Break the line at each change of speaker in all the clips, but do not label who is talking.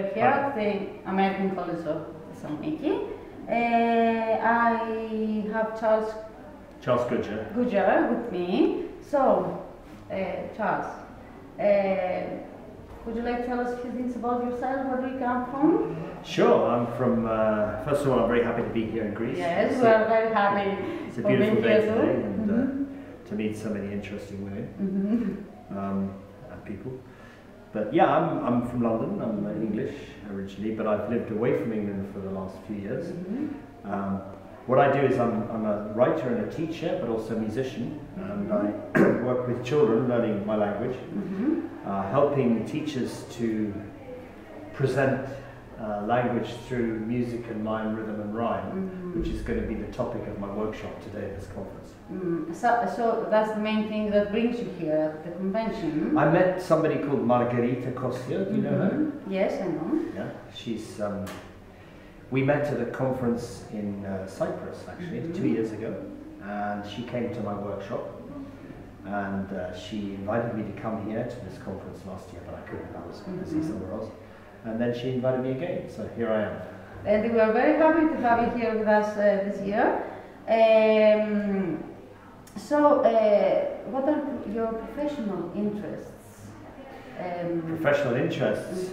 We're here at the American College of Thessaloniki. I have Charles Goodger with me. So, Charles, would you like to tell us a few things about yourself? Where do you come from?
Sure, I'm from, first of all, I'm very happy to be here in Greece.
Yes, we are very happy.
It's a beautiful day today, and to meet so many interesting women and people. But yeah, I'm from London. I'm English originally, but I've lived away from England for the last few years. What I do is I'm a writer and a teacher, but also a musician, and I work with children learning my language, helping teachers to present language through music and mime, rhythm and rhyme, which is going to be the topic of my workshop today at this conference.
So that's the main thing that brings you here at the convention.
I met somebody called Margarita Kostia. Do you know her?
Yes, I know.
Yeah, she's. We met at a conference in Cyprus actually 2 years ago, and she came to my workshop, and she invited me to come here to this conference last year, but I couldn't. I was busy somewhere else. And then she invited me again, so here I am.
And we are very happy to have you here with us this year. What are your professional interests?
Professional interests?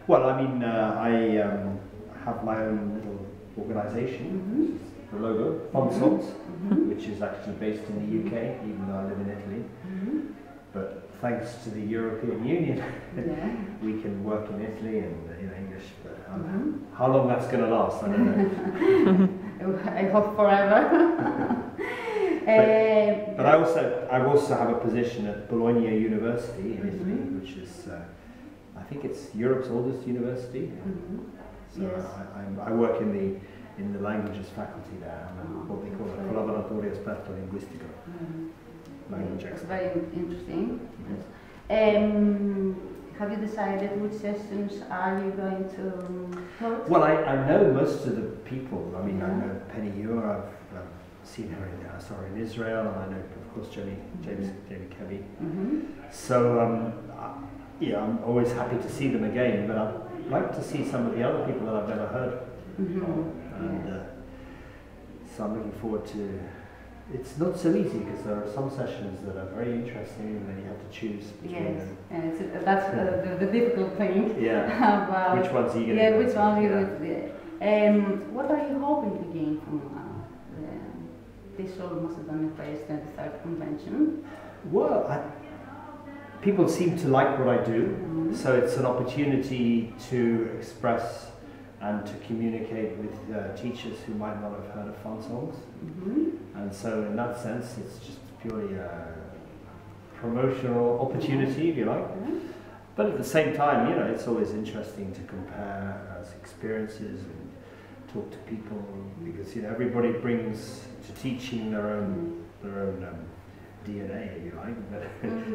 Well, I mean, I have my own little organisation, the logo, TESOL, which is actually based in the UK, even though I live in Italy. But thanks to the European Union, we can work in Italy and English. But how long that's going to last, I don't know.
I hope forever.
but I also have a position at Bologna University in Italy, which is I think it's Europe's oldest university. So I work in the languages faculty there. I'm what they call a collaboratore esperto linguistico. Language expert.
Very interesting. Have you decided which sessions are you going to hold?
Well, I know most of the people. I mean, I know Penny Ewer. I've seen her in Israel, and I know, of course, Jamie Kebby. So yeah, I'm always happy to see them again, but I'd like to see some of the other people that I've never heard of. And so I'm looking forward to. It's not so easy because there are some sessions that are very interesting, and then you have to choose between them.
Yes, that's the difficult thing.
Yeah. Which ones are you going to?
Yeah, which one are you going to? What are you hoping to gain from the TESOL Macedonia Thrace 23rd convention?
Well, people seem to like what I do, so it's an opportunity to express and to communicate with teachers who might not have heard of fun songs. And so in that sense, it's just purely a promotional opportunity, if you like. But at the same time, it's always interesting to compare experiences and talk to people, because everybody brings to teaching their own DNA, if you like,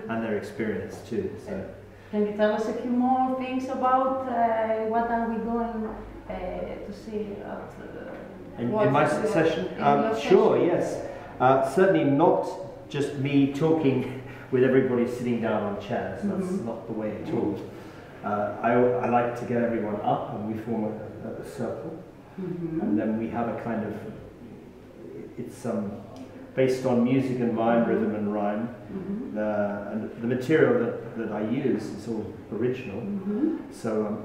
and their experience too. So.
Can you tell us a few more things about what are we going to see at
in my session? Sure, yes. Certainly not just me talking with everybody sitting down on chairs. That's not the way at all. I like to get everyone up, and we form a circle, and then we have a kind of, it's based on music and mime, rhythm and rhyme. And the material that I use is all original. So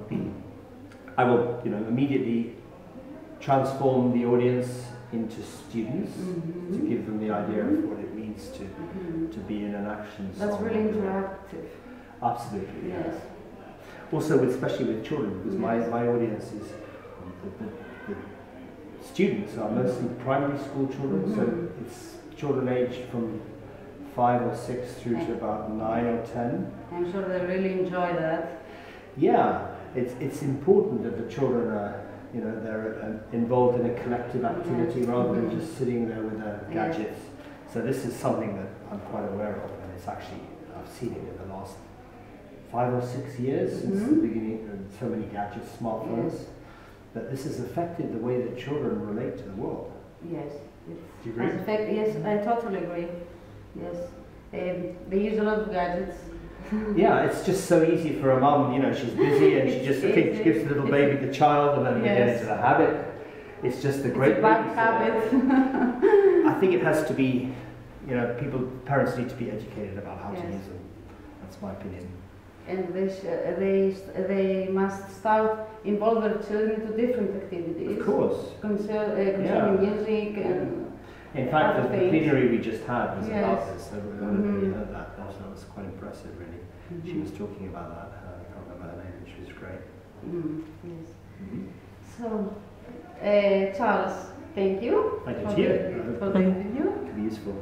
I will, immediately transform the audience into students to give them the idea of what it means to be in an action song.
That's really interactive.
Absolutely.
Yes.
Also, especially with children, because my audience is the students are mostly primary school children, so it's children aged from 5 or 6 through to about 9 or 10.
I'm sure they really enjoy that.
Yeah, it's important that the children are, they're involved in a collective activity rather than just sitting there with their gadgets. So this is something that I'm quite aware of, and it's actually, I've seen it in the last 5 or 6 years since the beginning of so many gadgets, smartphones, that this has affected the way that children relate to the world.
Yes.
Do you agree?
Yes, I totally agree. Yes. They use a lot of gadgets,
yeah, it's just so easy for a mum, you know, she's busy and she just she gives the little baby the child and then they get into the habit. It's just a great
bad habit.
I think it has to be, you know, parents need to be educated about how to use them. That's my opinion.
And they must start involve their children into different activities.
Of course.
Concerning music and
in fact, the plenary we just had was about this. So we heard that. That was quite impressive, really. She was talking about that. I can't remember her name, and she was great.
Yes. So, Charles, thank you.
Thank you to you.
For the interview.
To be useful.